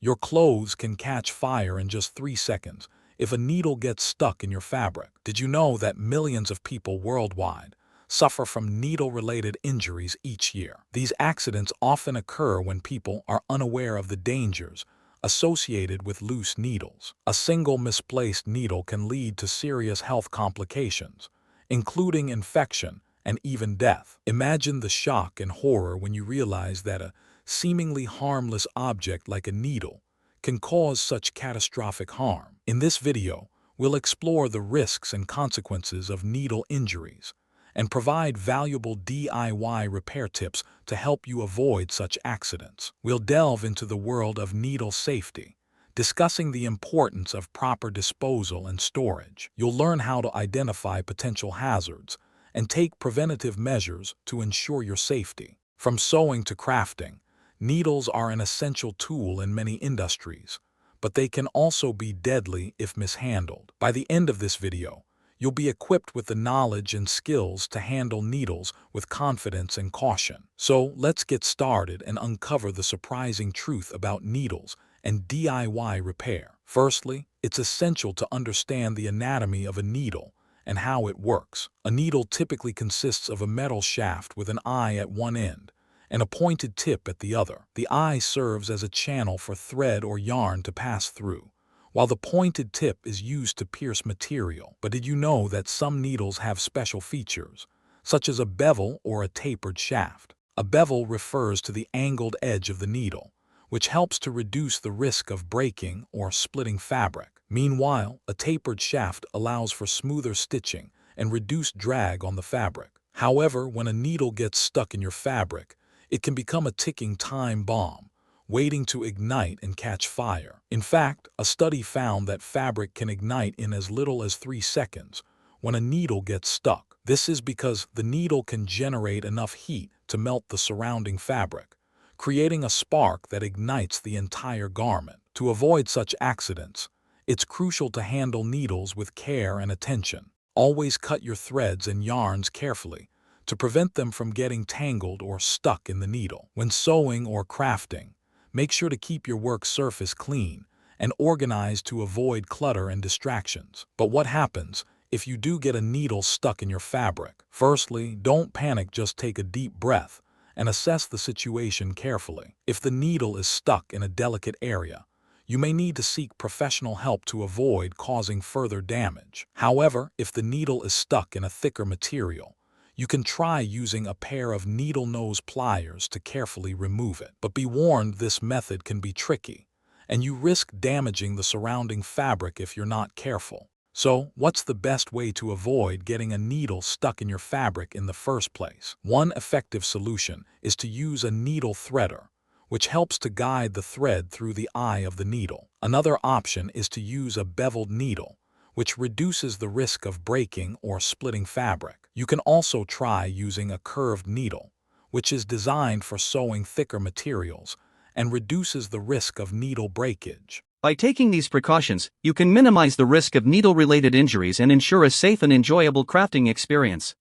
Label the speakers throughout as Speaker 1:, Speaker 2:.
Speaker 1: Your clothes can catch fire in just 3 seconds if a needle gets stuck in your fabric. Did you know that millions of people worldwide suffer from needle-related injuries each year? These accidents often occur when people are unaware of the dangers associated with loose needles. A single misplaced needle can lead to serious health complications, including infection and even death. Imagine the shock and horror when you realize that a seemingly harmless object like a needle can cause such catastrophic harm. In this video, we'll explore the risks and consequences of needle injuries and provide valuable DIY repair tips to help you avoid such accidents. We'll delve into the world of needle safety, discussing the importance of proper disposal and storage. You'll learn how to identify potential hazards and take preventative measures to ensure your safety. From sewing to crafting, needles are an essential tool in many industries, but they can also be deadly if mishandled. By the end of this video, you'll be equipped with the knowledge and skills to handle needles with confidence and caution. So let's get started and uncover the surprising truth about needles and DIY repair. Firstly, it's essential to understand the anatomy of a needle and how it works. A needle typically consists of a metal shaft with an eye at one end and a pointed tip at the other. The eye serves as a channel for thread or yarn to pass through, while the pointed tip is used to pierce material. But did you know that some needles have special features, such as a bevel or a tapered shaft? A bevel refers to the angled edge of the needle, which helps to reduce the risk of breaking or splitting fabric. Meanwhile, a tapered shaft allows for smoother stitching and reduced drag on the fabric. However, when a needle gets stuck in your fabric, it can become a ticking time bomb, waiting to ignite and catch fire. In fact, a study found that fabric can ignite in as little as 3 seconds when a needle gets stuck. This is because the needle can generate enough heat to melt the surrounding fabric, creating a spark that ignites the entire garment. To avoid such accidents, it's crucial to handle needles with care and attention. Always cut your threads and yarns carefully to prevent them from getting tangled or stuck in the needle. When sewing or crafting, make sure to keep your work surface clean and organized to avoid clutter and distractions. But what happens if you do get a needle stuck in your fabric? Firstly, don't panic, just take a deep breath and assess the situation carefully. If the needle is stuck in a delicate area, you may need to seek professional help to avoid causing further damage. However, if the needle is stuck in a thicker material, you can try using a pair of needle nose pliers to carefully remove it. But be warned, this method can be tricky, and you risk damaging the surrounding fabric if you're not careful. So, what's the best way to avoid getting a needle stuck in your fabric in the first place? One effective solution is to use a needle threader, which helps to guide the thread through the eye of the needle. Another option is to use a beveled needle, which reduces the risk of breaking or splitting fabric. You can also try using a curved needle, which is designed for sewing thicker materials and reduces the risk of needle breakage.
Speaker 2: By taking these precautions, you can minimize the risk of needle-related injuries and ensure a safe and enjoyable crafting experience.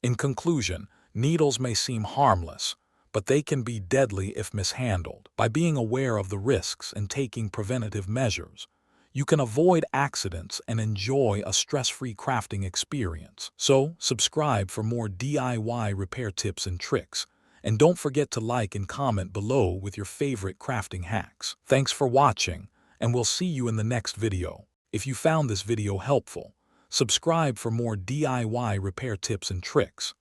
Speaker 1: In conclusion, needles may seem harmless, but they can be deadly if mishandled. By being aware of the risks and taking preventative measures, you can avoid accidents and enjoy a stress-free crafting experience. So, subscribe for more DIY repair tips and tricks, and don't forget to like and comment below with your favorite crafting hacks. Thanks for watching, and we'll see you in the next video. If you found this video helpful, subscribe for more DIY repair tips and tricks.